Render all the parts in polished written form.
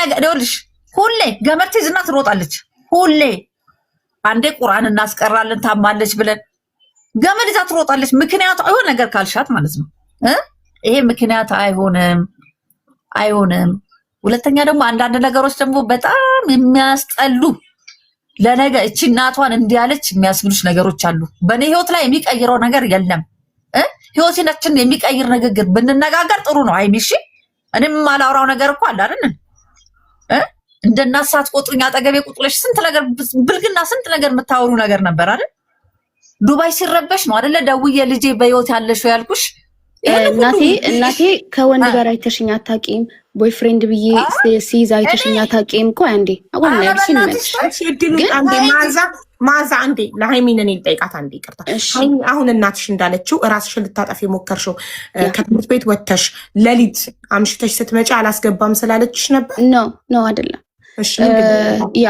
ነገር ይኸውልሽ ሁሌ ገመድ ትይዝና ትሮጣለች ሁሌ አንዴ ቁርአን እናስቀራለን ታማለች ብለን ገመድ ይዛ ትሮጣለች ምክንያቱ አይሆን ነገር ካልሻት ማለት ነው ይሄ ምክንያት አይሆንም ሁለተኛ ደግሞ አንዳንድ ነገሮች ደግሞ በጣም የሚያስጠሉ ለነገ እቺ እናቷን እንዲያለች የሚያስብሉሽ ነገሮች አሉ በኔ ህይወት ላይ የሚቀይረው ነገር የለም ህይወታችንን የሚቀይር ንግግር ብንነጋገር ጥሩ ነው አይሚሽ እኔም ማላውራው ነገር እኮ አለ አይደል እንደናሳት ቆጥሩኛ አጠገቤ ቁጥለሽ ስንት ነገር ብልግና ስንት ነገር የምታወሩ ነገር ነበር አይደል ዱባይ ሲረበሽ ነው አይደል ደውዬ ልጄ በህይወት ያለሽ ያልኩሽ እናቴ ከወንድ ጋር አይተሽኛ አታቂም ቦይፍሬንድ ብዬ ሲይዝ አይተሽኛ አታቂም እኮ አንዴ አሁን ላይ ሲነሽ ግን አንዴ ማዛ አንዴ ለሃይሚን እኔ ልጠይቃት አንዴ ይቅርታ ሃይሚ አሁን እናትሽ እንዳለችው ራስሽን ልታጠፊ ሞከርሽው ከትምህርት ቤት ወጥተሽ ለሊት አምሽተሽ ስትመጪ አላስገባም ስላለችሽ ነበር ነው አይደለም ያ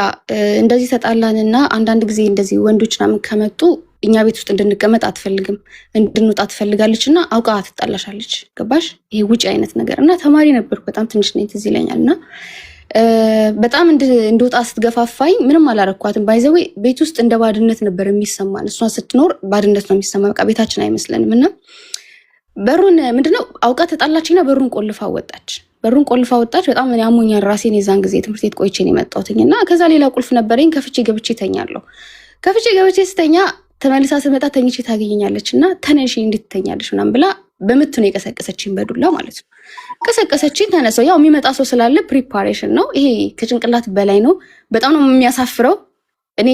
እንደዚህ ተጣላንና አንዳንድ ጊዜ እንደዚህ ወንዶችና ምን ከመጡ እኛ ቤት ውስጥ እንድንቀመጥ አትፈልግም እንድንወጣ ትፈልጋለችና አውቃ ትጣላሻለች ገባሽ ይሄ ውጪ አይነት ነገር እና ተማሪ ነበርኩ በጣም ትንሽ ነኝ ትዝ ይለኛልና በጣም እንድወጣ ስትገፋፋኝ ምንም አላረኳትም ባይዘዌ ቤት ውስጥ እንደ ባድነት ነበር የሚሰማን እሷ ስትኖር ባድነት ነው የሚሰማ በቃ ቤታችን አይመስለንምና በሩን ምንድነው አውቃ ተጣላችና በሩን ቆልፋ ወጣች በጣም እኔ አሞኛል ራሴን የዛን ጊዜ ትምህርት ቤት ቆይቼ ነው የመጣሁትና ከዛ ሌላ ቁልፍ ነበረኝ ከፍቼ ገብቼ ተኛለሁ ከፍቼ ገብቼ ስተኛ ተመልሳ ስመጣ ተኝቼ ታገኘኛለችና ተነሺ እንድትተኛለሽ ምናምን ብላ በምት ነው የቀሰቀሰችኝ በዱላ ማለት ነው ቀሰቀሰችኝ ተነሰው ያው የሚመጣ ሰው ስላለ ፕሪፓሬሽን ነው ይሄ ከጭንቅላት በላይ ነው በጣም ነው የሚያሳፍረው እኔ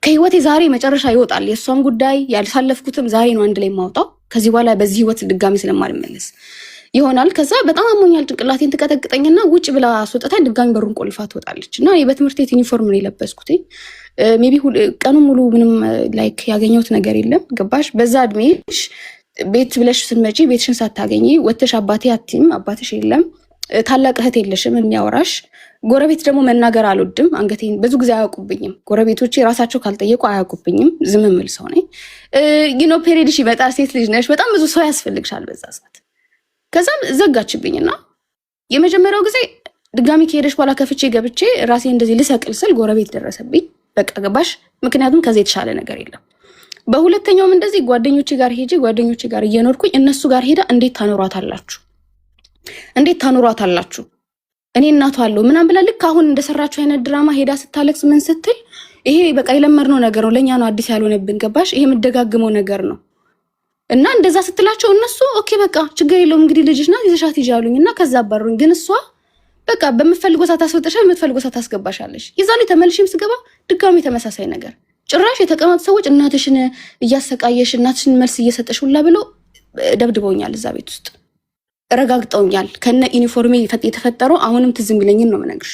ከህይወቴ ዛሬ መጨረሻ ይወጣል የሷም ጉዳይ ያልሳለፍኩትም ዛሬ ነው አንድ ላይ ማውጣው ከዚህ በኋላ በዚህ ህይወት ድጋሚ ስለማልመለስ ይሆናል ከዛ በጣም አሞኛል ጭንቅላቴን ተቀጠቅጠኝና ውጭ ብላ አስወጣታኝ ድጋሚ በሩን ቆልፋ ትወጣለችና በትምህርት ቤት ዩኒፎርም ነው የለበስኩት ሜቢ ቀኑ ሙሉ ምንም ላይክ ያገኘሁት ነገር የለም ገባሽ በዛ እድሜሽ ቤት ብለሽ ስትመጪ ቤትሽን ሳታገኚ ወጥተሽ አባቴ አትይም አባትሽ የለም ታላቅ እህት የለሽም የሚያወራሽ ጎረቤት ደግሞ መናገር አልወድም አንገቴን ብዙ ጊዜ አያውቁብኝም ጎረቤቶቼ ራሳቸው ካልጠየቁ አያውቁብኝም ዝም ምል ሰው ነኝ ፔሪድሽ ይመጣል ሴት ልጅ ነሽ በጣም ብዙ ሰው ያስፈልግሻል በዛ ሰዓት ከዛም ዘጋችብኝና የመጀመሪያው ጊዜ ድጋሚ ከሄደሽ በኋላ ከፍቼ ገብቼ ራሴ እንደዚህ ልሰቅል ስል ጎረቤት ደረሰብኝ በቃ ገባሽ ምክንያቱም ከዚህ የተሻለ ነገር የለም በሁለተኛውም እንደዚህ ጓደኞቼ ጋር እየኖርኩኝ እነሱ ጋር ሄዳ እንዴት ታኖሯታላችሁ እኔ እናቷ አለው ምናምን ብላ ልክ አሁን እንደሰራችሁ አይነት ድራማ ሄዳ ስታለቅስ ምን ስትል ይሄ በቃ የለመድነው ነገር ነው ለኛ ነው አዲስ ያልሆነብን ገባሽ ይሄ የምደጋግመው ነገር ነው እና እንደዛ ስትላቸው እነሱ ኦኬ በቃ ችግር የለውም እንግዲህ ልጅሽ ናት ይዘሻት ይጃሉኝና ከዛ አባሩኝ ግን እሷ በቃ በመፈልጎ ሰዓት አስወጥሻል በመፈልጎ ሰዓት አስገባሻለሽ ይዛኔ ተመልሽም ስገባ ድጋሚ ተመሳሳይ ነገር ጭራሽ የተቀመጡ ሰዎች እናትሽን እያሰቃየሽ እናትሽን መልስ እየሰጠሽ ሁላ ብለው ደብድበውኛል እዛ ቤት ውስጥ ረጋግጠውኛል ከነ ዩኒፎርሜ የተፈጠረው አሁንም ትዝ የሚለኝን ነው የምነግርሽ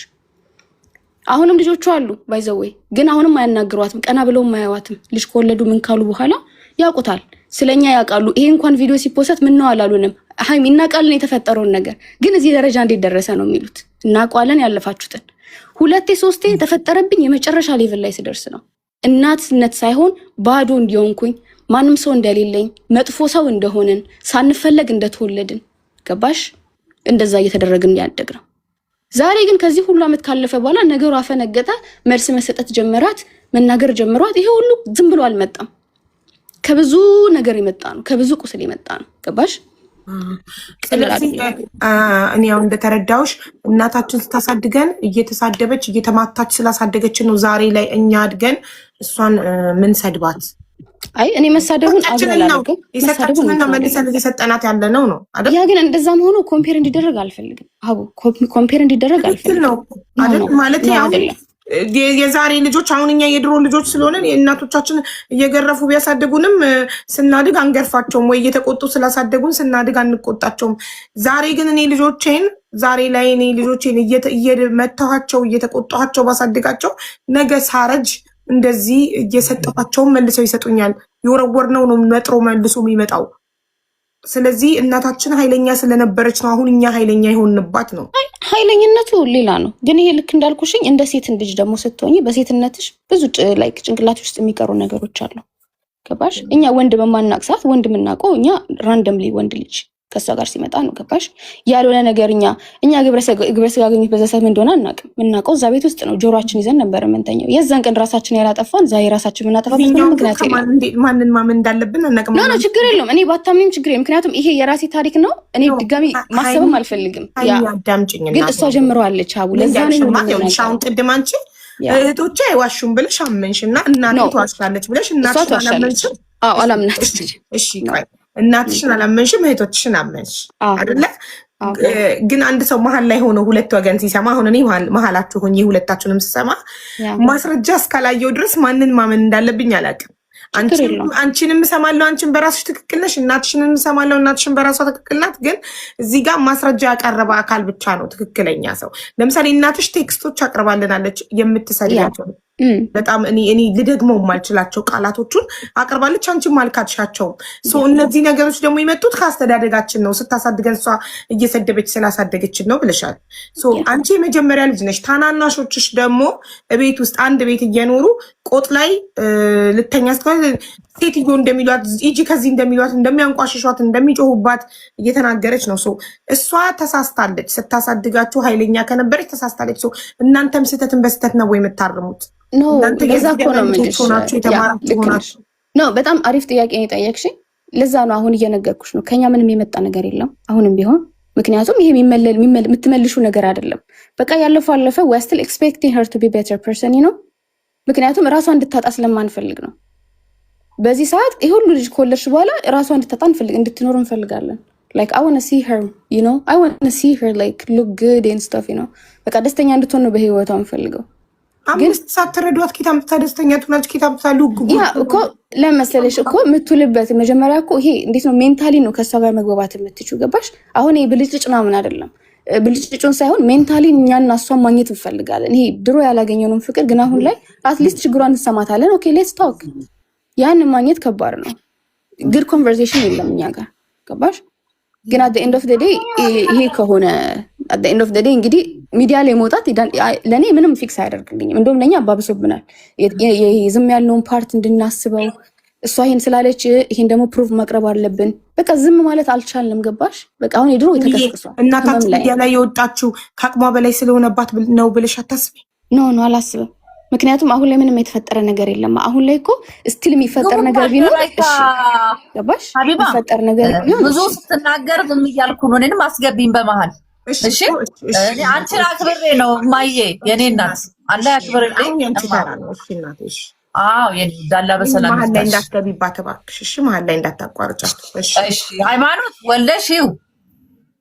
አሁንም ልጆቹ አሉ ባይዘወይ ግን አሁንም አያናግሯትም ቀና ብለው ማያዋትም ልጅ ከወለዱ ምን ካሉ በኋላ ያውቁታል ስለኛ ያውቃሉ ይሄ እንኳን ቪዲዮ ሲፖስት ምን ነው አላሉንም ሃይሚ እናቃለን የተፈጠረውን ነገር ግን እዚህ ደረጃ እንዴት ደረሰ ነው የሚሉት እናቋለን ያለፋችሁትን ሁለቴ ሶስቴ ተፈጠረብኝ የመጨረሻ ሌቭል ላይ ስደርስ ነው እናትነት ሳይሆን ባዶ እንዲሆንኩኝ ማንም ሰው እንደሌለኝ መጥፎ ሰው እንደሆነን ሳንፈለግ እንደተወለድን ገባሽ እንደዛ እየተደረግን ያደግነው ዛሬ ግን ከዚህ ሁሉ አመት ካለፈ በኋላ ነገሩ አፈነገጠ መልስ መሰጠት ጀመራት መናገር ጀመሯት ይሄ ሁሉ ዝም ብሎ አልመጣም ከብዙ ነገር የመጣ ነው ከብዙ ቁስል የመጣ ነው ገባሽ እኔ ያው እንደተረዳውሽ እናታችን ስታሳድገን እየተሳደበች እየተማታች ስላሳደገችን ነው ዛሬ ላይ እኛ አድገን እሷን ምን ሰድባት አይ እኔ መሳደቡን አብራላልኩ የሰጣችንን ነው መልሰን እየሰጠናት ያለ ነው አይደል ያ ግን እንደዛም ሆኖ ኮምፔር እንዲደረግ አልፈልግም አቡ ኮምፔር እንዲደረግ አልፈልግም አይደል ማለት ያው የዛሬ ልጆች አሁን እኛ የድሮ ልጆች ስለሆነ እናቶቻችን እየገረፉ ቢያሳድጉንም ስናድግ አንገርፋቸውም ወይ እየተቆጡ ስላሳደጉን ስናድግ አንቆጣቸውም ዛሬ ግን እኔ ልጆቼን እየመታኋቸው እየተቆጣኋቸው ባሳድጋቸው ነገ ሳረጅ እንደዚህ እየሰጠኋቸው መልሰው ይሰጡኛል የወረወርነው ነው መጥሮ መልሶ የሚመጣው ስለዚህ እናታችን ኃይለኛ ስለነበረች ነው አሁን እኛ ኃይለኛ ይሆንባት ነው ኃይለኝነቱ ሌላ ነው ግን ይሄ ልክ እንዳልኩሽኝ እንደ ሴት ልጅ ደግሞ ስትሆኚ በሴትነትሽ ብዙ ላይክ ጭንቅላት ውስጥ የሚቀሩ ነገሮች አሉ ገባሽ እኛ ወንድ በማናቅሳት ወንድ ምናቀው እኛ ራንደምሊ ወንድ ልጅ ከሷ ጋር ሲመጣ ነው ገባሽ? ያልሆነ ነገር እኛ ግብረ ስጋ ግንኙነት በዛ ሰዓት እንደሆነ አናውቅም። የምናውቀው እዛ ቤት ውስጥ ነው። ጆሮአችን ይዘን ነበር የምንተኛው። የዛን ቀን ራሳችን ያላጠፋን ዛሬ ራሳችን የምናጠፋበት ምክንያት የለም። ማንን ማመን እንዳለብን አናውቅም። ኖ ችግር የለውም። እኔ ባታምኝም ችግር የለም። ምክንያቱም ይሄ የራሴ ታሪክ ነው። እኔ ድጋሚ ማሰብም አልፈልግም። ግን እሷ ጀምረዋለች አቡ ለዛ ነው አሁን ቅድም አንቺ እህቶቼ አይዋሹም ብለሽ አመንሽ እና እናቴ ትዋሻለች ብለሽ እናትሽን አላመንሽም? አዎ አላምናትም። እሺ ቆይ እናትሽን አላመንሽም፣ እህቶችሽን አመንሽ አይደለ? ግን አንድ ሰው መሀል ላይ ሆኖ ሁለት ወገን ሲሰማ አሁን እኔ መሀላችሁ ሆኜ ሁለታችሁንም ስሰማ ማስረጃ እስካላየው ድረስ ማንን ማመን እንዳለብኝ አላውቅም። አንቺንም እሰማለሁ፣ አንቺን በራስሽ ትክክል ነሽ። እናትሽንም እሰማለሁ፣ እናትሽን በራሷ ትክክል ናት። ግን እዚህ ጋር ማስረጃ ያቀረበ አካል ብቻ ነው ትክክለኛ ሰው። ለምሳሌ እናትሽ ቴክስቶች አቅርባልናለች የምትሰሪያቸው በጣም እኔ ልደግመው የማልችላቸው ቃላቶቹን አቅርባለች። አንቺም አልካድሻቸውም። እነዚህ ነገሮች ደግሞ የመጡት ከአስተዳደጋችን ነው። ስታሳድገን እሷ እየሰደበች ስላሳደገችን ነው ብለሻል። አንቺ የመጀመሪያ ልጅ ነሽ። ታናናሾችሽ ደግሞ ቤት ውስጥ አንድ ቤት እየኖሩ ቆጥ ላይ ልተኛ ሴትዮ እንደሚሏት ሂጂ ከዚህ እንደሚሏት እንደሚያንቋሽሿት እንደሚጮሁባት እየተናገረች ነው። እሷ ተሳስታለች። ስታሳድጋችሁ ኃይለኛ ከነበረች ተሳስታለች። እናንተም ስህተትን በስህተት ነው የምታርሙት? በጣም አሪፍ ጥያቄ ነው የጠየቅሽኝ። ለዛ ነው አሁን እየነገርኩሽ ነው። ከኛ ምንም የመጣ ነገር የለም አሁንም ቢሆን። ምክንያቱም ይሄ የምትመልሹ ነገር አይደለም። በቃ ያለፈው አለፈ። we are still expecting her to be better person ነው። ምክንያቱም ራሷ እንድታጣ ስለማንፈልግ ነው። በዚህ ሰዓት ይሄ ሁሉ ልጅ ከወለድሽ በኋላ ራሷ እንድታጣ እንድትኖር እንፈልጋለን። like I want to see her, I want to see her like look good and stuff, በቃ ደስተኛ እንድትሆን ነው በህይወቷ እንፈልገው። አምስት ሰዓት ተረዷት ኪታም ተደስተኛ ትሆናለች። ኪታም ታሉ እኮ ለመሰለሽ እኮ የምትውልበት መጀመሪያ እኮ ይሄ እንዴት ነው ሜንታሊ ነው ከሷ ጋር መግባባት የምትችው ገባሽ? አሁን ይሄ ብልጭልጭ ምናምን አይደለም። ብልጭልጭን ሳይሆን ሜንታሊ እኛና እሷን ማግኘት እንፈልጋለን። ይሄ ድሮ ያላገኘነውን ፍቅር ግን አሁን ላይ አትሊስት ችግሯን እንሰማታለን። ኦኬ ሌትስ ቶክ። ያንን ማግኘት ከባድ ነው። ግድ ኮንቨርሴሽን የለም እኛ ጋር ገባሽ? ግን at the end of the day ይሄ ከሆነ at the end of the day እንግዲህ ሚዲያ ላይ መውጣት ለኔ ምንም ፊክስ አያደርግልኝም። እንደውም ለኛ አባብሶብናል። ዝም ያልነውን ፓርት እንድናስበው እሷ ይሄን ስላለች ይሄን ደግሞ ፕሩቭ ማቅረብ አለብን። በቃ ዝም ማለት አልቻልንም ገባሽ? በቃ አሁን የድሮ የተከሰከሷል። እናታችን ሚዲያ ላይ የወጣችው ከአቅሟ በላይ ስለሆነባት ነው ብለሽ አታስቢ? ኖ አላስብም። ምክንያቱም አሁን ላይ ምንም የተፈጠረ ነገር የለም። አሁን ላይ እኮ ስቲል የሚፈጠር ነገር ቢኖር እሺ ገባሽ? የሚፈጠር ነገር ቢኖር ብዙ ስትናገር ዝም እያልኩ ነው። እኔንም አስገቢኝ በመሃል እሺ። እኔ አንቺን አክብሬ ነው ማዬ፣ የኔ እናት አለ ያክብርልኝ። እናትሽ አዎ የኔ ዳላ በሰላም መሀል ላይ እንዳትገቢባት እባክሽ እሺ። መሀል ላይ እንዳታቋርጫት እሺ። እሺ ሃይማኖት ወለሽው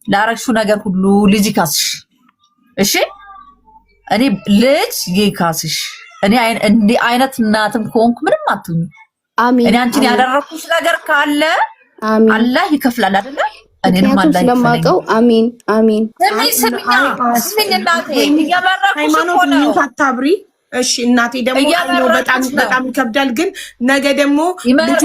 ላረግሽው ነገር ሁሉ ልጅ ይካስሽ እሺ። እኔ ልጅ ይካስሽ። እኔ እንዲህ አይነት እናትም ከሆንኩ ምንም አትሁኝ። አሜን። እኔ አንቺን ያደረኩሽ ነገር ካለ አላህ ይከፍላል አይደለ? እኔንም አላህ ስለማውቀው አሜን አሜን። ስሚኛ እናቴ እየመረኩሽ እኮ ነው። አታብሪ እሺ እናቴ። ደግሞ በጣም ይከብዳል። ግን ነገ ደግሞ ልጇ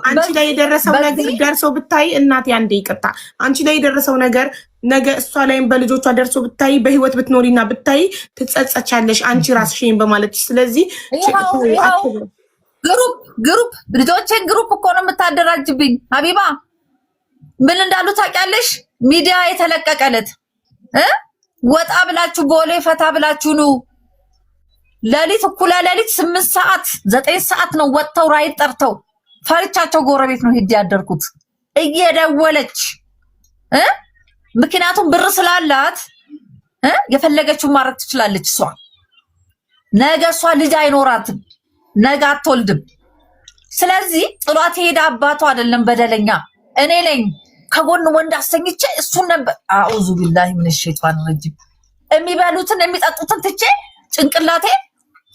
አንቺ ላይ የደረሰው ነገር ደርሶ ብታይ እናቴ አንዴ ይቅርታ፣ አንቺ ላይ የደረሰው ነገር ነገ እሷ ላይም በልጆቿ ደርሶ ብታይ በህይወት ብትኖሪና ብታይ ትጸጸቻለሽ አንቺ ራስሽን በማለት። ስለዚህ ግሩፕ ልጆቼን ግሩፕ እኮ ነው የምታደራጅብኝ ሀቢባ። ምን እንዳሉ ታውቂያለሽ? ሚዲያ የተለቀቀለት ወጣ ብላችሁ ቦሌ ፈታ ብላችሁ ነው። ሌሊት እኩለ ሌሊት 8 ሰዓት 9 ሰዓት ነው ወጥተው ራይት ጠርተው ፈርቻቸው ጎረቤት ነው ሄድ ያደርኩት እየደወለች ምክንያቱም ብር ስላላት የፈለገችውን ማድረግ ትችላለች። እሷ ነገ እሷ ልጅ አይኖራትም፣ ነገ አትወልድም። ስለዚህ ጥሏት ሄዳ አባቷ አይደለም በደለኛ እኔ ነኝ። ከጎን ወንድ አሰኝቼ እሱን ነበር አዑዙ ቢላሂ ምን ሸይጣን ረጅም የሚበሉትን የሚጠጡትን ትቼ ጭንቅላቴ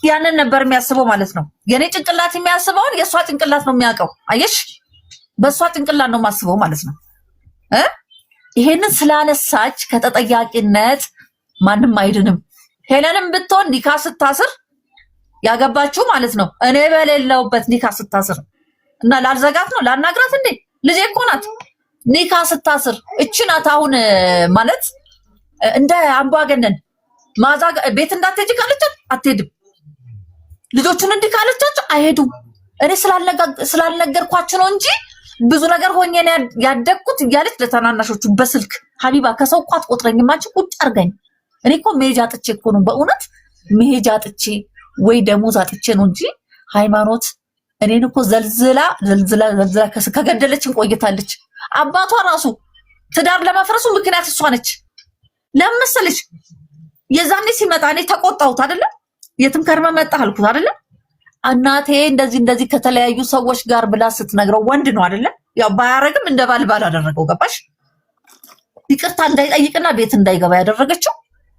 ያንን ነበር የሚያስበው ማለት ነው። የኔ ጭንቅላት የሚያስበውን የእሷ ጭንቅላት ነው የሚያውቀው። አየሽ፣ በእሷ ጭንቅላት ነው የማስበው ማለት ነው። ይሄንን ስላነሳች ከተጠያቂነት ማንም አይድንም። ሄለንም ብትሆን ኒካ ስታስር ያገባችሁ ማለት ነው እኔ በሌለውበት ኒካ ስታስር እና ላልዘጋት ነው ላናግራት እንዴ? ልጄ እኮ ናት። ኒካ ስታስር እቺ ናት አሁን ማለት እንደ አምባገነን ማዛ ቤት እንዳትሄጂ ካለቻት አትሄድም። ልጆቹን እንዲህ ካለቻቸው አይሄዱም። እኔ ስላልነገርኳችሁ ነው እንጂ ብዙ ነገር ሆኜ ያደግኩት እያለች ለተናናሾቹ በስልክ ሀቢባ ከሰው እኮ አትቆጥረኝም አንቺ ቁጭ አድርገኝ። እኔ እኮ መሄጃ አጥቼ እኮ ነው በእውነት መሄጃ አጥቼ ወይ ደሞዝ አጥቼ ነው እንጂ ሃይማኖት እኔን እኮ ዘልዝላ ከገደለችን ቆይታለች። አባቷ ራሱ ትዳር ለማፍረሱ ምክንያት እሷ ነች። ለምን መሰለሽ? የዛኔ ሲመጣ እኔ ተቆጣሁት አይደለ? የትም ከርመ መጣህ አልኩት አይደለ? እናቴ እንደዚህ ከተለያዩ ሰዎች ጋር ብላ ስትነግረው ወንድ ነው አይደለ? ያው ባያረግም እንደ ባል አደረገው። ገባሽ? ይቅርታ እንዳይጠይቅና ቤት እንዳይገባ ያደረገችው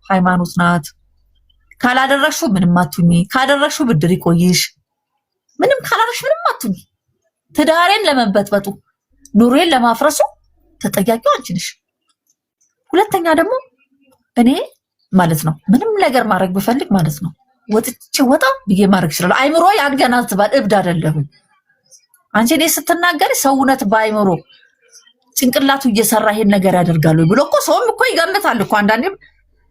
ሃይማኖት ናት። ካላደረግሽው ምንም አትሁኚ፣ ካደረግሽው ብድር ይቆይሽ። ምንም ካላደረግሽ ምንም አትሁኚ። ትዳሬን ለመበጥበጡ ኑሮዬን ለማፍረሱ ተጠያቂው አንቺ ነሽ። ሁለተኛ ደግሞ እኔ ማለት ነው ምንም ነገር ማድረግ ብፈልግ ማለት ነው ወጣ ብዬ ማድረግ ይችላል። አይምሮ ያገናዝባል። እብድ አይደለሁም። አንቺ እኔ ስትናገሪ ሰውነት በአይምሮ ጭንቅላቱ እየሰራ ይሄን ነገር ያደርጋሉ ብሎ እኮ ሰውም እኮ ይገምታል እኮ አንዳንዴ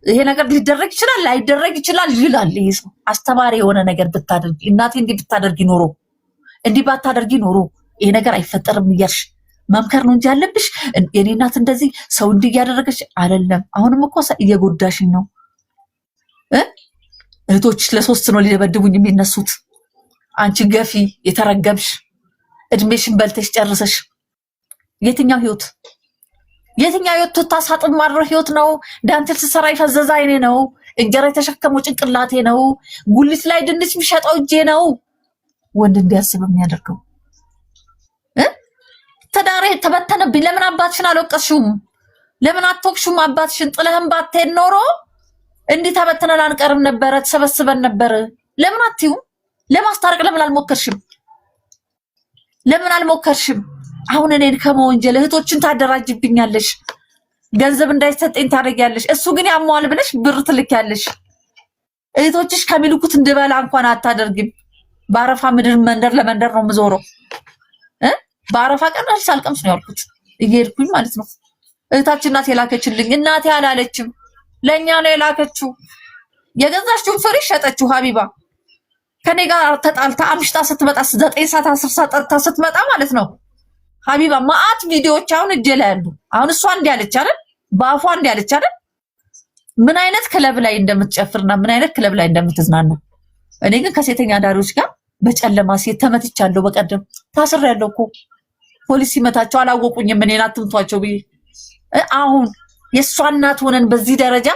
ይሄ ነገር ሊደረግ ይችላል ላይደረግ ይችላል ይላል። ይሄ ሰው አስተማሪ የሆነ ነገር ብታደርጊ እናቴ እንዲህ ብታደርጊ ኖሮ እንዲህ ባታደርጊ ኖሮ ይሄ ነገር አይፈጠርም እያልሽ መምከር ነው እንጂ ያለብሽ የኔ እናት እንደዚህ ሰው እንዲህ እያደረገች አይደለም። አሁንም እኮ እየጎዳሽኝ ነው። እህቶችሽ ለሶስት ነው ሊደበድቡኝ የሚነሱት። አንቺ ገፊ የተረገምሽ እድሜሽን በልተሽ ጨርሰሽ የትኛው ህይወት ታሳጥም ማድሮ ህይወት ነው? ዳንቴል ስሰራ ይፈዘዛ አይኔ ነው። እንጀራ የተሸከመው ጭንቅላቴ ነው። ጉሊት ላይ ድንች የሚሸጠው እጄ ነው። ወንድ እንዲያስብ የሚያደርገው ተዳሬ ተበተነብኝ። ለምን አባትሽን አልወቀስሽውም? ለምን አትወቅሽውም? አባትሽን ጥለህም ባትሄድ ኖሮ እንዲህ ተበትነን አንቀርም ነበረ፣ ተሰበስበን ነበር። ለምን አትይውም? ለማስታረቅ ለምን አልሞከርሽም? አሁን እኔን ከመወንጀል እህቶችን ታደራጅብኛለሽ፣ ገንዘብ እንዳይሰጠኝ ታደርጊያለሽ። እሱ ግን ያሟል ብለሽ ብር ትልኪያለሽ። እህቶችሽ ከሚልኩት እንድበላ እንኳን አታደርጊም። በአረፋ ምድር መንደር ለመንደር ነው የምዞረው። በአረፋ ቀን አልሳልቀምስ ነው ያልኩት እየሄድኩኝ ማለት ነው። እህታችን ናት የላከችልኝ። እናቴ አላለችም፣ ለእኛ ነው የላከችው። የገዛችውን ፍሬ ሸጠችው። ሀቢባ ከኔ ጋር ተጣልታ አምሽታ ስትመጣ 9 ሰዓት 10 ሰዓት ጠርታ ስትመጣ ማለት ነው ሀቢባ ማአት ቪዲዮዎች አሁን እጄ ላይ ያሉ። አሁን እሷ እንዲህ አለች አይደል? በአፏ እንዲህ አለች አይደል? ምን አይነት ክለብ ላይ እንደምትጨፍርና ምን አይነት ክለብ ላይ እንደምትዝናና። እኔ ግን ከሴተኛ ዳሪዎች ጋር በጨለማ ሴት ተመትቻለሁ። በቀደም ታስሬያለሁ እኮ ፖሊስ ሲመታቸው አላወቁኝም። እኔን አትምቷቸው ብዬ አሁን የእሷ እናት ሆነን በዚህ ደረጃ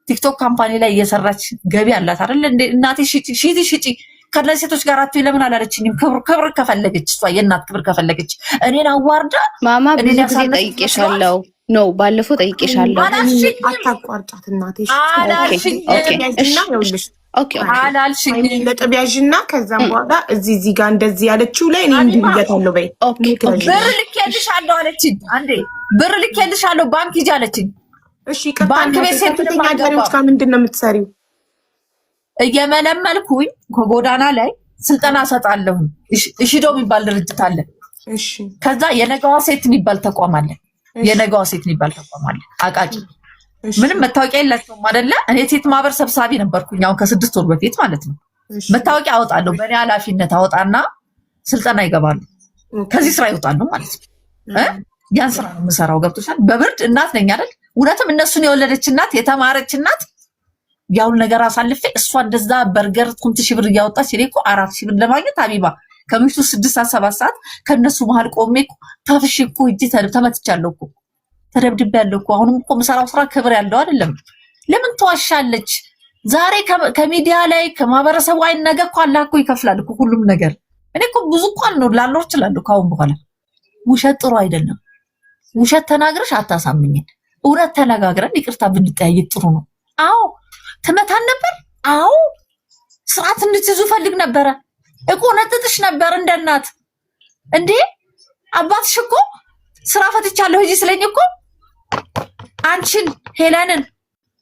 ቲክቶክ ካምፓኒ ላይ እየሰራች ገቢ አላት አይደል? እናቴ ሽጪ ከነዚህ ሴቶች ጋር አትይ ለምን አላለችኝም? ክብር ከፈለገች እሷ የእናት ክብር ከፈለገች እኔን አዋርዳ ማማ ብዙ ጊዜ ጠይቄሻለሁ። ኖ ባለፈው ጠይቄሻለሁ። አታቋርጫት እናቴ። አላልሽኝ ለጥቢያዥና ከዛም በኋላ እዚህ ጋር እንደዚህ ያለችው ላይ እኔ እንዲህ ብያታለሁ። በይ ብር ልኬልሻለሁ አለችኝ። አንዴ ብር ልኬልሻለሁ ባንክ ሂጂ አለችኝ። እሺ ባንክ ቤት ሴተኛ አዳሪዎች ጋር ምንድን ነው የምትሰሪው? እየመለመልኩኝ ከጎዳና ላይ ስልጠና ሰጣለሁ። እሺዶ የሚባል ድርጅት አለ። እሺ ከዛ የነገዋ ሴት የሚባል ተቋም አለ። አቃቂ ምንም መታወቂያ የላቸውም አይደለ? እኔ ሴት ማህበር ሰብሳቢ ነበርኩኝ አሁን ከ6 ወር በፊት ማለት ነው። መታወቂያ አወጣለሁ በእኔ ኃላፊነት አወጣና ስልጠና ይገባሉ። ከዚህ ስራ ይወጣሉ ማለት ነው። ያን ስራ ነው የምሰራው። ገብቶሻል? በብርድ እናት ነኝ አይደል? እውነትም እነሱን የወለደች እናት የተማረች እናት ያውን ነገር አሳልፌ እሷ እንደዛ በርገር 2000 ብር እያወጣች እኔ እኮ 4000 ብር ለማግኘት ሀቢባ ከምሽቱ 6 ሰዓት 7 ሰዓት ከነሱ መሀል ቆሜ እኮ ታፍሼ እኮ እጄ ተመትቻለሁ እኮ ተደብድቤያለሁ እኮ። አሁንም እኮ የምሰራው ስራ ክብር ያለው አይደለም። ለምን ተዋሻለች? ዛሬ ከሚዲያ ላይ ከማህበረሰቡ አይን ነገ እኮ አላህ እኮ ይከፍላል እኮ ሁሉም ነገር። እኔ እኮ ብዙ እኮ ነው ላለው እችላለሁ ካሁን በኋላ። ውሸት ጥሩ አይደለም። ውሸት ተናግረሽ አታሳምኝን። እውነት ተነጋግረን ይቅርታ ብንጠያየቅ ጥሩ ነው። አዎ ትመታን ነበር። አዎ ስርዓት እንድትይዙ ፈልግ ነበረ። እቆነጥጥሽ ነበር እንደ እናት። እንዴ አባትሽ እኮ ስራ ፈትቻለሁ ሂጂ ስለኝ እኮ አንቺን ሄለንን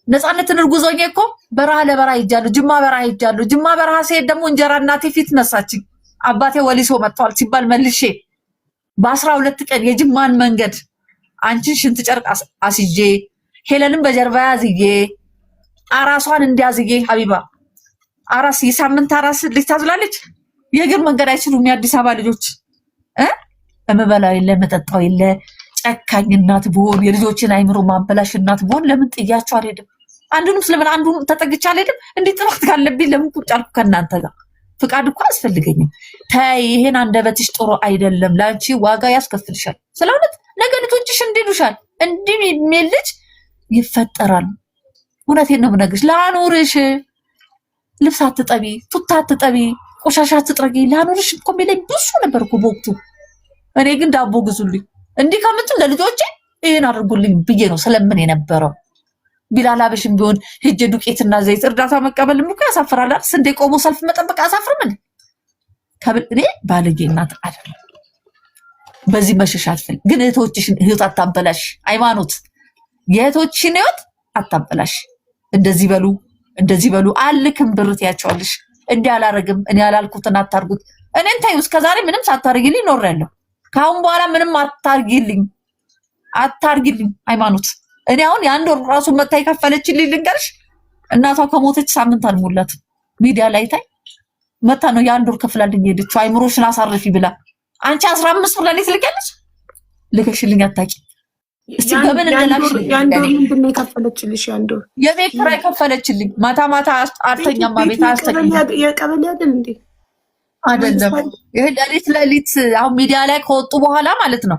ነፃነትን እርጉዞኝ እኮ በረሃ ለበረሃ ሄጃለሁ። ጅማ በረሃ ሄጃለሁ። ጅማ በረሃ ሲሄድ ደግሞ እንጀራ እናቴ ፊት ነሳችኝ። አባቴ ወሊሶ መጥቷል ሲባል መልሼ በ12 ቀን የጅማን መንገድ አንቺን ሽንት ጨርቅ አስይዤ ሄለንን በጀርባ ያዝዬ አራሷን እንዲያዝዬ ሀቢባ አራስ የሳምንት አራስ ልጅ ታዝላለች። የእግር መንገድ አይችሉም የአዲስ አበባ ልጆች እምበላው የለ መጠጣው የለ ጨካኝ እናት ብሆን የልጆችን አይምሮ ማበላሽ እናት ብሆን ለምን ጥያቸው አልሄድም? አንዱንም ስለምን አንዱን ተጠግቼ አልሄድም? እንዴት ጥራት ካለብኝ ለምን ቁጭ አልኩ ከእናንተ ጋር? ፍቃድ እኮ አያስፈልገኝም። ተይ ይሄን አንደበትሽ ጥሩ አይደለም፣ ለአንቺ ዋጋ ያስከፍልሻል። ስለሆነት ነገ ልጆችሽ እንዲሉሻል። እንዲህ የሚል ልጅ ይፈጠራል። እውነቴን ነው የምነግርሽ። ላኑርሽ፣ ልብስ አትጠቢ፣ ቱታ አትጠቢ፣ ቆሻሻ አትጥረጊ፣ ላኑርሽ እኮ የሚለኝ ብዙ ነበር እኮ በወቅቱ። እኔ ግን ዳቦ ግዙልኝ እንዲህ ከምትል ለልጆቼ ይሄን አድርጉልኝ ብዬ ነው ስለምን የነበረው። ቢላል አበሽም ቢሆን ሄጄ ዱቄትና ዘይት እርዳታ መቀበልም እኮ ያሳፍራል። ስንዴ ቆሞ ሰልፍ መጠበቅ አያሳፍርም? እኔ ባለጌ እናት አይደለም። በዚህ መሸሽ አትፈልግ። ግን እህቶችሽን ህይወት አታበላሽ። ሃይማኖት የእህቶችሽን ህይወት አታበላሽ። እንደዚህ በሉ እንደዚህ በሉ አልክም ብር ትያቸዋለሽ። እንዲህ አላረግም፣ እኔ ያላልኩትን አታርጉት። እኔን ታዩ እስከዛሬ ምንም ሳታርጊልኝ ኖሬያለሁ። ከአሁን በኋላ ምንም አታርጊልኝ ሃይማኖት። እኔ አሁን የአንድ ወር ራሱ መታ የከፈለችልኝ ልንገርሽ፣ እናቷ ከሞተች ሳምንት አልሞላትም። ሚዲያ ላይ ታይ መታ ነው የአንድ ወር ከፍላልኝ ሄደችው። አይምሮሽን አሳርፊ ብላ። አንቺ 15 ብር ለኔ ትልቂያለሽ? ልከሽልኝ አታውቂ። እስቲ በምን እንደላክሽ ያንዶ ምንድን ነው የከፈለችልሽ? ያንዶ የቤት ኪራይ ከፈለችልኝ። ማታ ማታ አልተኛም። ቤት አያስተኛም። የቀበሌ አይደል እንዴ? አይደለም። ይሄ ሌሊት አሁን ሚዲያ ላይ ከወጡ በኋላ ማለት ነው።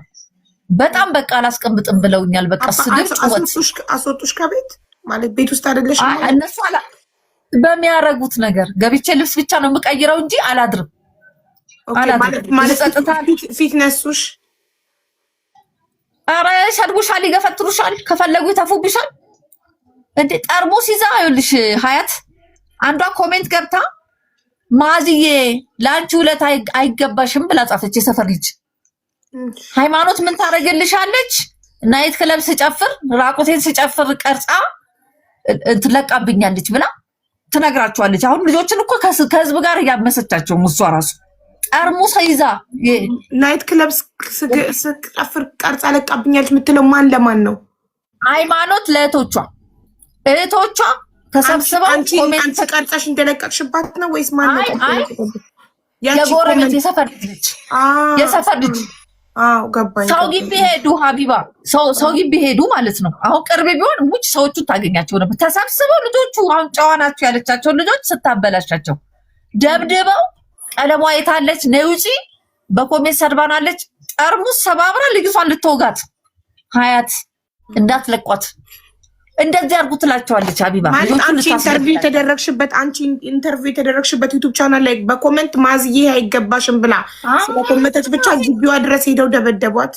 በጣም በቃ አላስቀምጥም ብለውኛል። በቃ ስድብ ጩኸት አስወጡሽ ከቤት ማለት ቤት ውስጥ አይደለሽ? እነሱ በሚያረጉት ነገር ገብቼ ልብስ ብቻ ነው የምቀይረው እንጂ አላድርም። ማለት ፊት ነሱሽ? ኧረ ይሰድቡሻል፣ ይገፈትሩሻል፣ ከፈለጉ ይተፉብሻል። እንዴ ጠርሙስ ይዛ ይኸውልሽ ሀያት አንዷ ኮሜንት ገብታ ማዝዬ ለአንቺ ውለት አይገባሽም ብላ ጻፈች። የሰፈር ልጅ ሃይማኖት ምን ታደርግልሻለች? ናይት ክለብ ስጨፍር ራቁቴን ስጨፍር ቀርጻ ትለቃብኛለች ብላ ትነግራቸዋለች። አሁን ልጆችን እኮ ከህዝብ ጋር እያመሰቻቸው እሷ ራሱ ጠርሙስ ይዛ ናይት ክለብ ስጨፍር ቀርጻ ለቃብኛለች የምትለው ማን ለማን ነው? ሃይማኖት ለእህቶቿ ተሰብስበው አንቺ ቀርጻሽ እንደለቀቅሽባት ነው ወይስ ማን ነው? የጎረቤት የሰፈር ልጅ አዎ ገባኝ። ሰው ግቢ ሄዱ ሀቢባ፣ ሰው ግቢ ሄዱ ማለት ነው። አሁን ቅርብ ቢሆን ሙጭ ሰዎቹ ታገኛቸው ነበር። ተሰብስበው ልጆቹ አሁን ጨዋ ናቸው ያለቻቸውን ልጆች ስታበላሻቸው ደብድበው ቀለሟ የታለች ነይ ውጪ በኮሜንት ሰድባናለች። ጠርሙስ ሰባብራ ልጅቷን ልትወጋት ሀያት እንዳትለቋት እንደዚህ አድርጉ ትላቸዋለች። ሀቢባ አንቺ ኢንተርቪው የተደረግሽበት ዩቲዩብ ቻናል ላይ በኮሜንት ማዝዬ አይገባሽም ብላ ስለኮመተች ብቻ ግቢዋ ድረስ ሄደው ደበደቧት።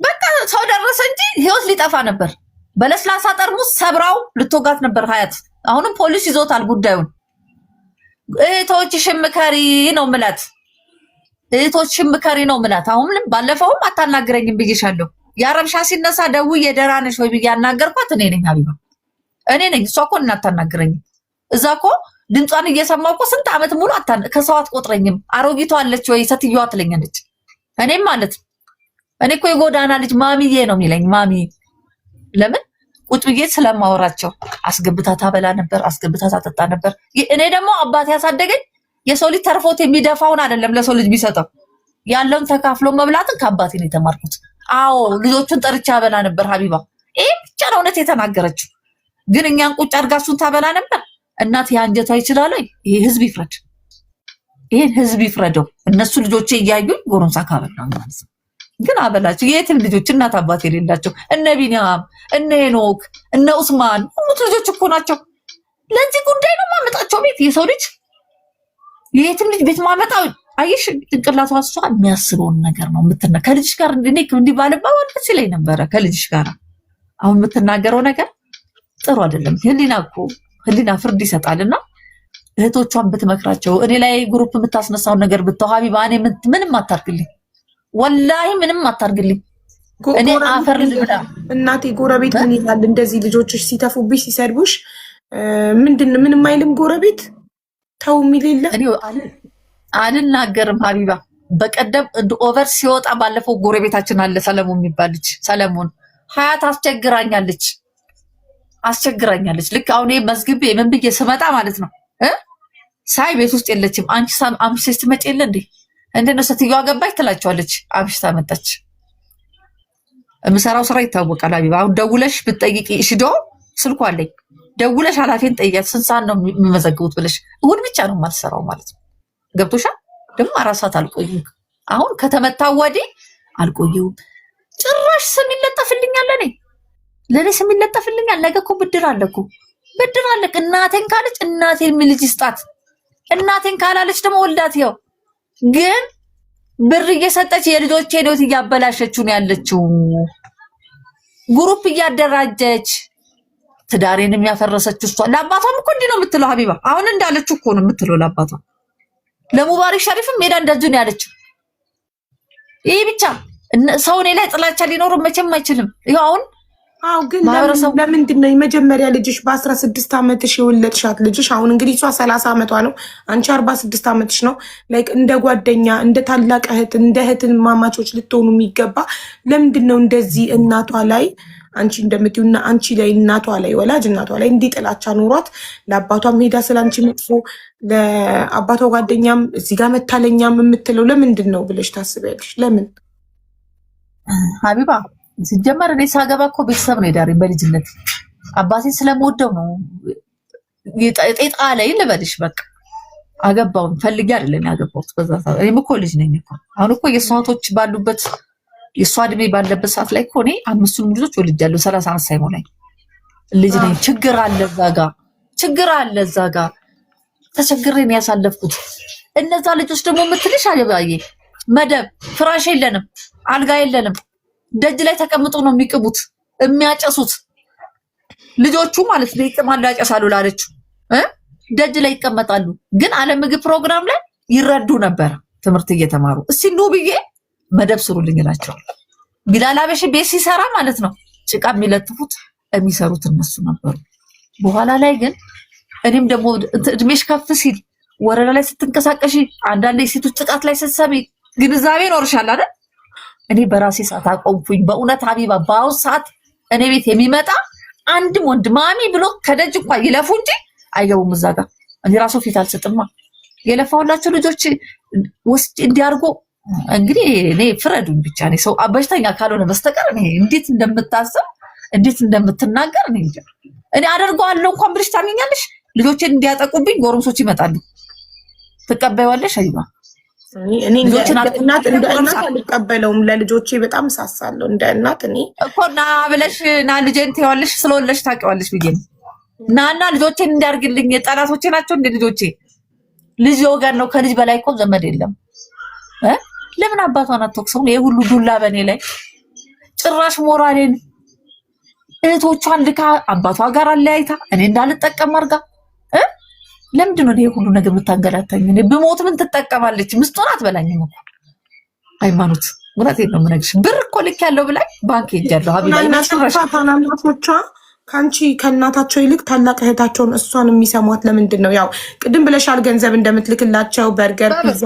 በቃ ሰው ደረሰ እንጂ ህይወት ሊጠፋ ነበር። በለስላሳ ጠርሙስ ሰብራው ልትወጋት ነበር ሀያት። አሁንም ፖሊስ ይዞታል ጉዳዩን። እህቶችሽን ምከሪ ነው ምላት። አሁንም ባለፈውም አታናግረኝም ብዬሻለሁ። የአረብሻ ሲነሳ ደውዬ ደህና ነሽ ወይ ብዬ ያናገርኳት እኔ ነኝ ሀቢባ፣ እኔ ነኝ። እሷ እኮ እናታናግረኝም። እዛ እኮ ድምጿን እየሰማሁ እኮ ስንት ዓመት ሙሉ ከሰው አትቆጥረኝም። አሮጊቷ አለች ወይ ሴትዮዋ ትለኛለች። እኔም ማለት እኔ እኮ የጎዳና ልጅ ማሚዬ ነው የሚለኝ። ማሚ ለምን ቁጭ ብዬ ስለማወራቸው አስገብታ ታበላ ነበር፣ አስገብታ ታጠጣ ነበር። እኔ ደግሞ አባቴ ያሳደገኝ የሰው ልጅ ተርፎት የሚደፋውን አይደለም ለሰው ልጅ ቢሰጠው ያለውን ተካፍሎ መብላትን ከአባቴ ነው የተማርኩት። አዎ ልጆቹን ጠርቻ አበላ ነበር ሀቢባ። ይሄ ብቻ ነው እውነት የተናገረችው። ግን እኛን ቁጭ አድርጋ እሱን ታበላ ነበር። እናት የአንጀቷ ይችላል። ይሄ ህዝብ ይፍረድ፣ ይሄን ህዝብ ይፍረደው። እነሱ ልጆቼ እያዩኝ ጎረምሳ ካበላ ማለት ነው። ግን አበላቸው የትም ልጆች እናት አባት የሌላቸው እነ ቢኒያም፣ እነ ሄኖክ፣ እነ ኡስማን ሁሉት ልጆች እኮ ናቸው። ለዚህ ጉዳይ ነው ማመጣቸው ቤት። የሰው ልጅ የትም ልጅ ቤት ማመጣው አየሽ፣ ጭንቅላቷ እሷ የሚያስበውን ነገር ነው የምትና ከልጅሽ ጋር እንዲህ ባለባ ወንደስ ይለኝ ነበረ ከልጅሽ ጋር። አሁን የምትናገረው ነገር ጥሩ አይደለም። ህሊና ፍርድ ይሰጣልና እህቶቿን ብትመክራቸው። እኔ ላይ ግሩፕ የምታስነሳውን ነገር ብተው ሀቢባ፣ እኔ ምንም አታርግልኝ፣ ወላሂ ምንም አታርግልኝ። እኔ አፈር ልብላ። እናቴ ጎረቤት ምን ይላል እንደዚህ ልጆችሽ ሲተፉብሽ ሲሰድቡሽ? ምንም አይልም ጎረቤት ተው የሚል የለ። አልናገርም ሀቢባ። በቀደም ኦቨር ሲወጣ ባለፈው ጎረቤታችን አለ ሰለሞን የሚባል ልጅ፣ ሰለሞን ሀያት አስቸግራኛለች። ልክ አሁን መዝግቤ ምን ብዬ ስመጣ ማለት ነው ሳይ ቤት ውስጥ የለችም። አንቺ አምሽተሽ ትመጪ የለ እንዴ? እንደነው ስትየዋ ገባች ትላቸዋለች። አብሽታ መጣች። የምሰራው ስራ ይታወቃል። ሀቢባ አሁን ደውለሽ ብትጠይቂ ሽዶ ስልኳ አለኝ። ደውለሽ ኃላፊን ጠይቂያት ስንት ሰዓት ነው የሚመዘግቡት ብለሽ። እሑድ ብቻ ነው የማልሰራው ማለት ነው። ገብቶሻል? ደግሞ 4 ሰዓት አልቆይም። አሁን ከተመታው ወዲህ አልቆየውም። ጭራሽ ስም ይለጠፍልኛል። ለኔ ስም ይለጠፍልኛል። ነገ እኮ ብድር አለ እኮ ብድር አለ። እናቴን ካለች እናቴን ምን ልጅ ይስጣት። እናቴን ካላለች ደግሞ ወልዳት ይኸው። ግን ብር እየሰጠች የልጆቼን ህይወት እያበላሸችው ነው ያለችው። ግሩፕ እያደራጀች ትዳሬን የሚያፈረሰችው እሷ። ለአባቷም እኮ እንዲህ ነው የምትለው ሀቢባ። አሁን እንዳለችው እኮ ነው የምትለው ለአባቷ። ለሙባሪክ ሸሪፍም ሜዳ እንደዚሁ ነው ያለችው። ይሄ ብቻ ሰው እኔ ላይ ጥላቻ ሊኖር መቼም አይችልም። ይኸው አሁን ግን ለምንድን ነው የመጀመሪያ ልጅሽ በ16 ዓመትሽ የወለድሻት ልጅሽ? አሁን እንግዲህ እሷ 30 ዓመቷ ነው፣ አንቺ 46 ዓመትሽ ነው። ላይክ እንደ ጓደኛ እንደ ታላቅ እህት እንደ እህትን ማማቾች ልትሆኑ የሚገባ ለምንድን ነው እንደዚህ እናቷ ላይ አንቺ እንደምትዩና አንቺ ላይ እናቷ ላይ ወላጅ እናቷ ላይ እንዲህ ጥላቻ ኖሯት ለአባቷም ሄዳ ስላንቺ መጥፎ ለአባቷ ጓደኛም እዚህ ጋር መታለኛም የምትለው ለምንድን ነው ብለሽ ታስቢያለሽ? ለምን ሀቢባ? ሲጀመር እኔ ሳገባ እኮ ቤተሰብ ነው የዳረኝ በልጅነት። አባቴን ስለምወደው ነው ጤጣ ላይ ልበልሽ። በቃ አገባውን ፈልጌ አይደለም ያገባሁት። በዛ ሰዓት እኔም እኮ ልጅ ነኝ እኮ። አሁን እኮ የእሷ እህቶች ባሉበት የእሷ እድሜ ባለበት ሰዓት ላይ እኮ እኔ 5 ልጆች ወልጃለሁ። 30 ዓመት ሳይሞላኝ ልጅ ነኝ። ችግር አለ እዛ ጋ፣ ችግር አለ እዛ ጋ። ተቸግሬ ነው ያሳለፍኩት። እነዛ ልጆች ደግሞ የምትልሽ አበባዬ መደብ ፍራሽ የለንም፣ አልጋ የለንም። ደጅ ላይ ተቀምጦ ነው የሚቅቡት የሚያጨሱት ልጆቹ ማለት ነው። ይቅማሉ ያጨሳሉ ላለችው ደጅ ላይ ይቀመጣሉ። ግን አለ ምግብ ፕሮግራም ላይ ይረዱ ነበር ትምህርት እየተማሩ። እስቲ ኑ ብዬ መደብ ስሩልኝ እላቸዋል። ቢላል አበሽ ቤት ሲሰራ ማለት ነው ጭቃ የሚለጥፉት የሚሰሩት እነሱ ነበሩ። በኋላ ላይ ግን እኔም ደግሞ እድሜሽ ከፍ ሲል ወረዳ ላይ ስትንቀሳቀሺ አንዳንድ የሴቶች ጥቃት ላይ ስትሰሚ ግንዛቤ ይኖርሻል አይደል? እኔ በራሴ ሰዓት አቆምኩኝ። በእውነት ሀቢባ በአሁን ሰዓት እኔ ቤት የሚመጣ አንድም ወንድ ማሚ ብሎ ከደጅ እንኳን ይለፉ እንጂ አይገቡም እዛ ጋር። እኔ ራሱ ፊት አልሰጥማ። የለፋሁላቸው ልጆች ውስጥ እንዲያርጎ እንግዲህ እኔ ፍረዱኝ ብቻ። እኔ ሰው በሽተኛ ካልሆነ በስተቀር እኔ እንዴት እንደምታስብ እንዴት እንደምትናገር እኔ እንጃ። እኔ አደርገዋለሁ እንኳን ብለሽ ታምኛለሽ? ልጆችን እንዲያጠቁብኝ ጎረምሶች ይመጣሉ። ትቀበይዋለሽ ሀቢባ? እኔ እናት አልቀበለውም። ለልጆቼ በጣም ሳሳለሁ እንደ እናት። እኔ እኮ ና ብለሽ ና ልጄን ትይዋለሽ ስለወለሽ ታውቂዋለሽ ብዬ ናና ልጆቼን እንዲያርግልኝ። ጠላቶቼ ናቸው እንደ ልጆቼ። ልጅ ወገን ነው። ከልጅ በላይ እኮ ዘመድ የለም። ለምን አባቷን አትወቅሰውም? ይሄ ሁሉ ዱላ በእኔ ላይ ጭራሽ ሞራሌን እህቶቿን ልካ አባቷ ጋር አለያይታ እኔ እንዳልጠቀም አድርጋ ለምንድን ነው ይሄ ሁሉ ነገር የምታንገላታኝ? እኔ ብሞት ምን ትጠቀማለች? ምስጦን አትበላኝም እኮ ሃይማኖት። እውነቴን ነው የምነግርሽ። ብር እኮ ልክ ያለው ብላኝ ባንክ ሄጃለሁ ሀቢባ። ታናናሾቿ ከአንቺ ከእናታቸው ይልቅ ታላቅ እህታቸውን እሷን የሚሰሟት ለምንድን ነው? ያው ቅድም ብለሻል ገንዘብ እንደምትልክላቸው በርገር፣ ፒዛ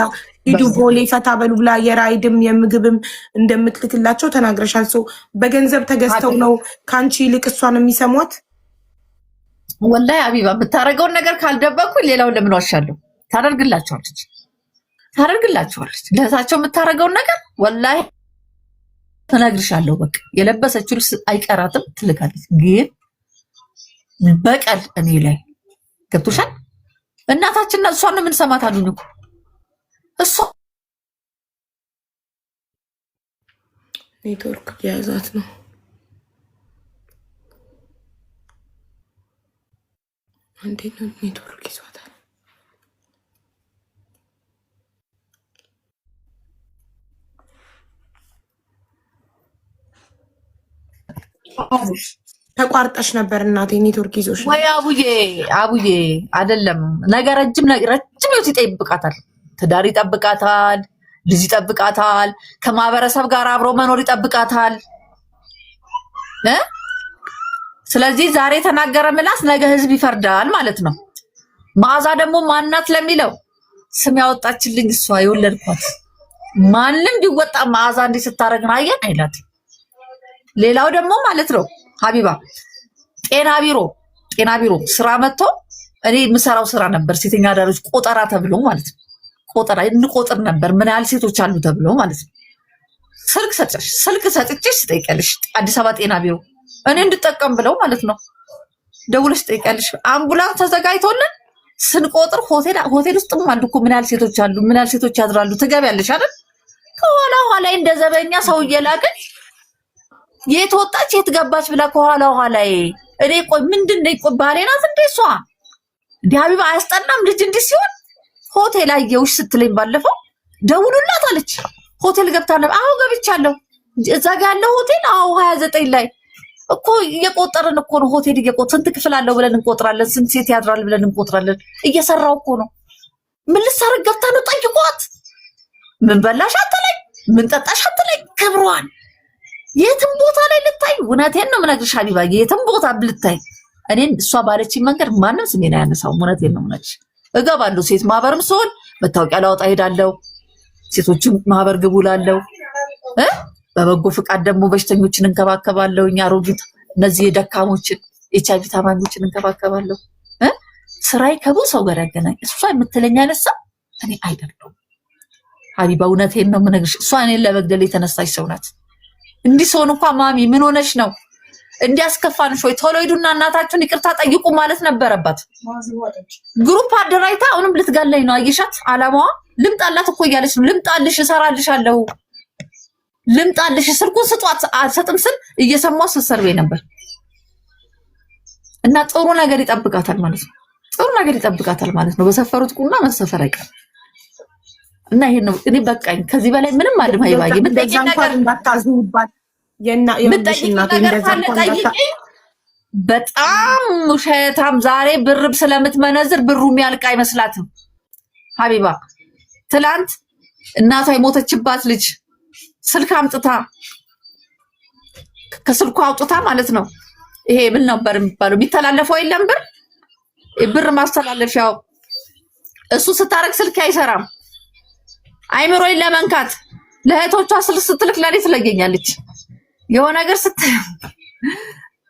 ሂዱ ቦሌ ፈታ በሉ ብላ የራይድም የምግብም እንደምትልክላቸው ተናግረሻል። ሰው በገንዘብ ተገዝተው ነው ከአንቺ ይልቅ እሷን የሚሰሟት? ወላሂ ሀቢባ የምታደርገውን ነገር ካልደበኩኝ ሌላውን ለምን ዋሻለሁ? ታደርግላቸዋለች። ለእህታቸው የምታደርገውን ነገር ወላሂ ተናግርሻለሁ። በቃ የለበሰችው ልብስ አይቀራትም ትልካለች። ግን በቀል እኔ ላይ ገብቶሻል? እናታችንና እሷን ምን ሰማት አሉኝ እኮ እሷ ኔትወርክ የያዛት ነው። እንዴት ነው ኔትወርክ ይዟታል? ተቋርጠሽ ነበር እናቴ። ኔትወርክ ይዞሽ ወይ? አቡዬ አይደለም ነገ ረጅም ህይወት ይጠብቃታል። ትዳር ይጠብቃታል። ልጅ ይጠብቃታል። ከማህበረሰብ ጋር አብሮ መኖር ይጠብቃታል። ስለዚህ ዛሬ የተናገረ ምላስ ነገ ህዝብ ይፈርዳል ማለት ነው። መዓዛ ደግሞ ማናት ለሚለው ስም ያወጣችልኝ እሷ የወለድኳት። ማንም ቢወጣ መዓዛ እንዲህ ስታደርግን አየን አይላት። ሌላው ደግሞ ማለት ነው ሀቢባ ጤና ቢሮ ስራ መጥቶ እኔ የምሰራው ስራ ነበር ሴተኛ አዳሪዎች ቆጠራ ተብሎ ማለት ነው። ቆጠራ እንቆጥር ነበር ምን ያህል ሴቶች አሉ ተብሎ ማለት ነው። ስልክ ሰጥቼሽ ትጠይቂያለሽ። አዲስ አበባ ጤና ቢሮ እኔ እንድጠቀም ብለው ማለት ነው። ደውለሽ ትጠይቂያለሽ። አምቡላንስ ተዘጋጅቶልን ስንቆጥር ሆቴል ውስጥም አሉ እኮ ምን ያህል ሴቶች አሉ፣ ምን ያህል ሴቶች ያድራሉ። ትገቢያለሽ አይደል? ከኋላ ኋላ እንደዘበኛ ሰው እየላክን የት ወጣች የት ገባች ብላ ከኋላ ኋላ እኔ ቆይ ምንድነው ቆይ ባሌ ናት እንዴ እሷ እንዴ ሀቢባ አያስጠላም ልጅ እንዲህ ሲሆን ሆቴል አየውሽ ስትለኝ ባለፈው ደውሉላት አለች። ሆቴል ገብታ ነበር። አዎ ገብቻለሁ። እዛ ጋር ያለው ሆቴል 29 ላይ እኮ እየቆጠርን እኮ ነው። ሆቴል እየቆጠርን ስንት ክፍል አለው ብለን እንቆጥራለን፣ ስንት ሴት ያድራል ብለን እንቆጥራለን። እየሰራው እኮ ነው። ምን ልትሰረግ ገብታ ነው? ጠይቋት። ምን በላሽ አትለኝ፣ ምን ጠጣሽ አትለኝ። ክብሯን የትም ቦታ ላይ ልታይ፣ እውነቴን ነው የምነግርሽ ሀቢባ፣ የትም ቦታ ልታይ እኔን እሷ ባለችኝ መንገድ ማንም ስሜን አያነሳውም። እውነቴን ነው የምነግርሽ። እገባለሁ ሴት ማህበርም ስሆን መታወቂያ ላወጣ ሄዳለሁ። ሴቶችን ማህበር ግቡ ላለው በበጎ ፍቃድ ደግሞ በሽተኞችን እንከባከባለሁ። እኛ አሮጊት እነዚህ የደካሞችን ኤችአይቪ ታማሚዎችን እንከባከባለሁ። ስራዬ ከብዙ ሰው ጋር ያገናኝ። እሷ የምትለኝ አይነሳ እኔ አይደለሁም ሀቢባ፣ እውነቴን ነው የምነግርሽ። እሷ እኔን ለመግደል የተነሳች ሰው ናት። እንዲህ ሰውን እንኳን ማሚ ምን ሆነሽ ነው እንዲያስከፋንሽ ወይ ቶሎ ሂዱና እናታችሁን ይቅርታ ጠይቁ ማለት ነበረባት። ግሩፕ አደራጅታ አሁንም ልትጋለኝ ነው። አየሻት? አላማዋ ልምጣላት እኮ እያለች ነው። ልምጣልሽ፣ እሰራልሻለሁ፣ ልምጣልሽ፣ ስልኩን ስጧት አልሰጥም ስል እየሰማሁ ስትሰርቤ ነበር። እና ጥሩ ነገር ይጠብቃታል ማለት ነው። ጥሩ ነገር ይጠብቃታል ማለት ነው። በሰፈሩት ቁና መሰፈር አይቀር እና ይሄን ነው እኔ በቃኝ። ከዚህ በላይ ምንም አልም አይባዬ ምትጠይቂ ነገር እንዳታዝኑባት በጣም ውሸታም ዛሬ ብርብ ስለምትመነዝር ብሩ የሚያልቅ አይመስላትም ሀቢባ። ትላንት እናቷ የሞተችባት ልጅ ስልክ አምጥታ ከስልኩ አውጥታ ማለት ነው። ይሄ ምን ነበር የሚባለው የሚተላለፈው የለም ብር ማስተላለፊያው እሱ ስታረግ ስልክ አይሰራም። አይምሮዬን ለመንካት ለእህቶቿ ስልክ ስትልክ ለኔ ትለገኛለች። የሆነ ነገር ስታየው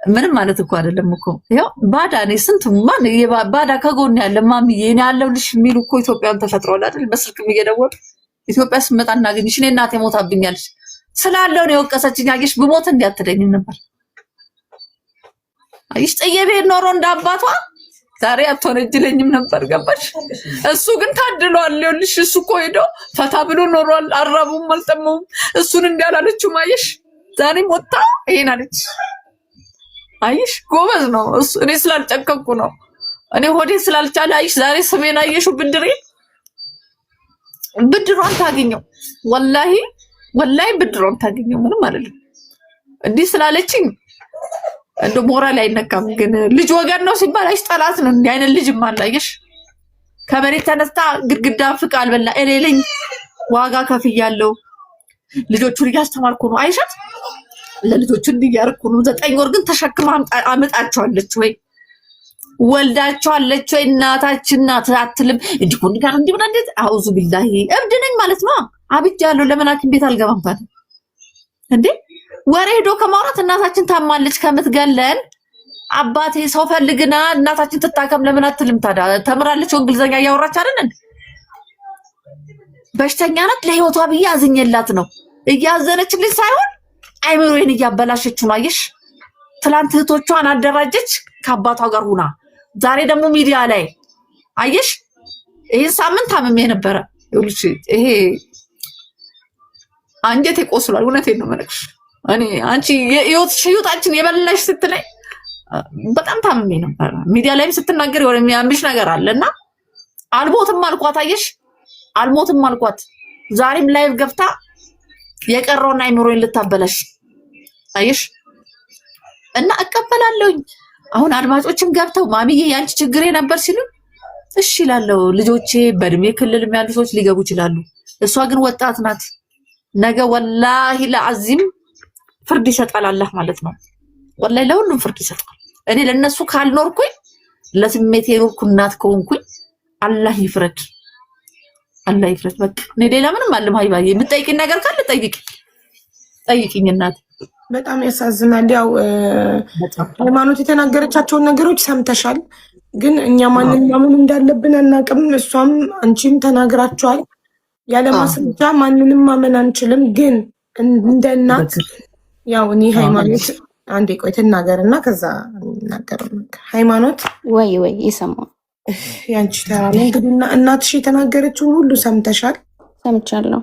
ምንም ማለት እኮ አይደለም እኮ ይሄው ባዳ ነኝ። ስንት ማን ባዳ ከጎን ያለ ማሚዬ እኔ ያለሁልሽ የሚሉ እኮ ኢትዮጵያን ተፈጥሯል አይደል? በስልክ እየደወሉ ኢትዮጵያ ስመጣ እናገኝሽ እኔ እናቴ ሞታብኛለች ስላለው ነው የወቀሰችኝ። አየሽ ብሞት እንዲያትለኝ ነበር። አይሽ ጠየቤ ኖሮ እንዳባቷ ዛሬ አትወነጅለኝም ነበር። ገባሽ? እሱ ግን ታድሏል። ይኸውልሽ እሱ እኮ ሄዶ ፈታ ብሎ ኖሯል። አራቡም አልጠመውም። እሱን እንዲያላለችው ማየሽ ዛሬም ወጣ ይሄን አለች። አይሽ ጎበዝ ነው እሱ። እኔ ስላልጨከኩ ነው። እኔ ሆዴ ስላልቻለ አይሽ ዛሬ ስሜን አየሽው። ብድሯን ታገኘው። ወላሂ ብድሯን ታገኘው። ምንም አይደለም። እንዲህ ስላለችኝ እንደ ሞራል አይነካም። ግን ልጅ ወገን ነው ሲባል አይሽ ጠላት ነው። እንዲህ አይነት ልጅም አላየሽ ከመሬት ተነስታ ግድግዳ ፍቃ አልበላ እኔልኝ ዋጋ ከፍያለሁ። ልጆቹን እያስተማርኩ ነው። አይሻት ለልጆቹ እንዲያርኩ ነው። 9 ወር ግን ተሸክማ አመጣቸዋለች ወይ ወልዳቸዋለች ወይ? እናታችን ናት አትልም። እንዲህ ኮን ጋር እንዲህ ብላ እንዴት አውዙ ቢላሂ እብድ ነኝ ማለት ነው። አብጃለሁ። ለምን ሐኪም ቤት አልገባም ታዲያ እንዴ? ወሬ ሄዶ ከማውራት እናታችን ታማለች ከምትገለን አባቴ ሰው ፈልግና እናታችን ትታከም ለምን አትልም ታዲያ? ተምራለች እንግሊዘኛ እያወራች አይደል? በሽተኛ ናት። ለህይወቷ ብዬ አዝኜላት ነው። እያዘነችልኝ ሳይሆን አይምሮዬን እያበላሸች ነው። አየሽ ትላንት እህቶቿን አደራጀች ከአባቷ ጋር ሁና፣ ዛሬ ደግሞ ሚዲያ ላይ አየሽ። ይሄን ሳምንት ታምሜ ነበረ። ይኸውልሽ ይሄ አንጀቴ ቆስሏል። እውነቴን ነው የምልሽ። እኔ አንቺ ህይወታችን የበላሽ ስትለኝ በጣም ታምሜ ነበረ። ሚዲያ ላይም ስትናገር የሆነ የሚያምሽ ነገር አለና አልሞትም አልኳት። አየሽ አልሞትም አልኳት። ዛሬም ላይቭ ገብታ የቀረውና አይምሮዬን ልታበላሽ አየሽ። እና እቀበላለሁኝ። አሁን አድማጮችም ገብተው ማሚዬ ያንቺ ችግሬ ነበር ሲሉ እሺ እላለሁ። ልጆቼ በእድሜ ክልል ያሉ ሰዎች ሊገቡ ይችላሉ። እሷ ግን ወጣት ናት። ነገ ወላሂ ለአዚም ፍርድ ይሰጣል አላህ ማለት ነው። ወላሂ ለሁሉም ፍርድ ይሰጣል። እኔ ለነሱ ካልኖርኩኝ ለስሜቴ ኖርኩ እናት ከሆንኩኝ አላህ ይፍረድ። አላህ ይፍረድ። በቃ እኔ ሌላ ምንም አለም። ሀይባዬ የምትጠይቂኝ ነገር ካለ ጠይቂኝ እናት። በጣም ያሳዝናል። ያው ሃይማኖት የተናገረቻቸውን ነገሮች ሰምተሻል። ግን እኛ ማንኛውም እንዳለብን አናውቅም። እሷም አንቺም ተናግራችኋል። ያለ ማስረጃ ማንንም ማመን አንችልም። ግን እንደ እናት ያው እኔ ሃይማኖት አንዴ ቆይ ትናገርና ከዛ እናገር። ሃይማኖት ወይ ይሰማው ያንቺ ተራ ነው እንግዲህ እናትሽ የተናገረችውን ሁሉ ሰምተሻል? ሰምቻለሁ።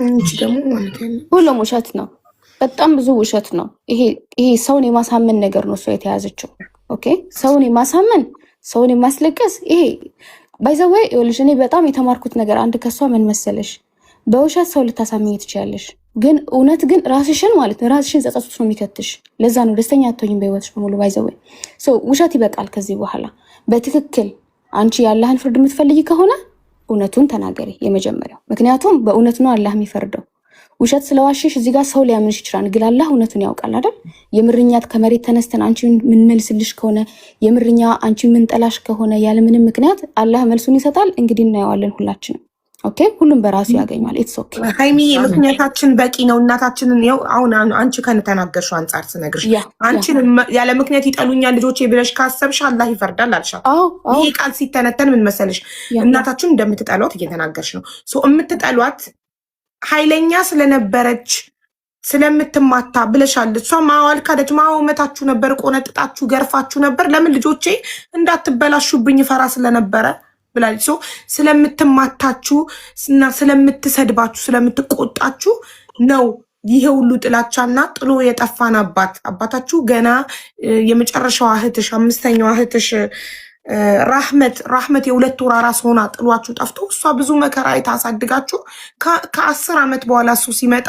እንጂ ደግሞ ማለት ነው ሁሉም ውሸት ነው። በጣም ብዙ ውሸት ነው። ይሄ ሰውን የማሳመን ነገር ነው እሷ የተያዘችው። ኦኬ ሰውን የማሳመን ሰውን የማስለቀስ ይሄ ባይዘወይ ይኸውልሽ፣ እኔ በጣም የተማርኩት ነገር አንድ ከሷ ምን መሰለሽ፣ በውሸት ሰው ልታሳምኝ ትችያለሽ፣ ግን እውነት ግን ራስሽን ማለት ነው ራስሽን ጸጸቱት ነው የሚከትሽ። ለዛ ነው ደስተኛ አትሆኝም በህይወትሽ በሙሉ። ባይዘወይ ውሸት ይበቃል ከዚህ በኋላ። በትክክል አንቺ የአላህን ፍርድ የምትፈልጊ ከሆነ እውነቱን ተናገሪ የመጀመሪያው። ምክንያቱም በእውነት ነው አላህ የሚፈርደው። ውሸት ስለዋሽሽ እዚህ ጋር ሰው ሊያምንሽ ይችላል፣ ግን አላህ እውነቱን ያውቃል አይደል? የምርኛት ከመሬት ተነስተን አንቺ የምንመልስልሽ ከሆነ የምርኛ አንቺ የምንጠላሽ ከሆነ ያለምንም ምክንያት አላህ መልሱን ይሰጣል። እንግዲህ እናየዋለን ሁላችንም። ኦኬ ሁሉም በራሱ ያገኛል። ኢትስ ኦኬ ሃይሚ፣ ምክንያታችን በቂ ነው። እናታችንን ያው አሁን አንቺ ከነተናገርሽው አንጻር ስነግርሽ አንቺን ያለ ምክንያት ይጠሉኛል ልጆቼ ብለሽ ካሰብሽ አላህ ይፈርዳል አልሻት። ይሄ ቃል ሲተነተን ምን መሰለሽ፣ እናታችን እንደምትጠሏት እየተናገርሽ ነው። የምትጠሏት ኃይለኛ ስለነበረች ስለምትማታ ብለሻል። እሷ ማዋል ካደች ማውመታችሁ ነበር፣ ቆነጥጣችሁ ገርፋችሁ ነበር። ለምን ልጆቼ እንዳትበላሹብኝ ፈራ ስለነበረ ብላለች። ስለምትማታችሁ እና ስለምትሰድባችሁ ስለምትቆጣችሁ ነው ይሄ ሁሉ ጥላቻና ጥሎ የጠፋን አባታችሁ ገና የመጨረሻዋ እህትሽ 5ኛዋ እህትሽ ራህመት የ2 ወር አራስ ሆና ጥሏችሁ ጠፍቶ እሷ ብዙ መከራ አይታሳድጋችሁ ከ10 ዓመት በኋላ እሱ ሲመጣ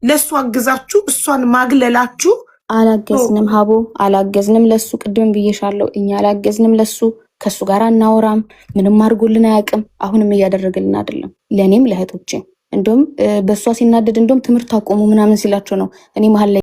ለሱ አግዛችሁ እሷን ማግለላችሁ። አላገዝንም ሀቦ አላገዝንም ለሱ። ቅድም ብዬሻለሁ፣ እኛ አላገዝንም ለሱ። ከሱ ጋር አናወራም። ምንም አድርጎልን አያውቅም። አሁንም እያደረገልን አይደለም፣ ለእኔም ለእህቶቼ። እንደውም በእሷ ሲናደድ እንደውም ትምህርት አቆሙ ምናምን ሲላቸው ነው እኔ መሀል ላይ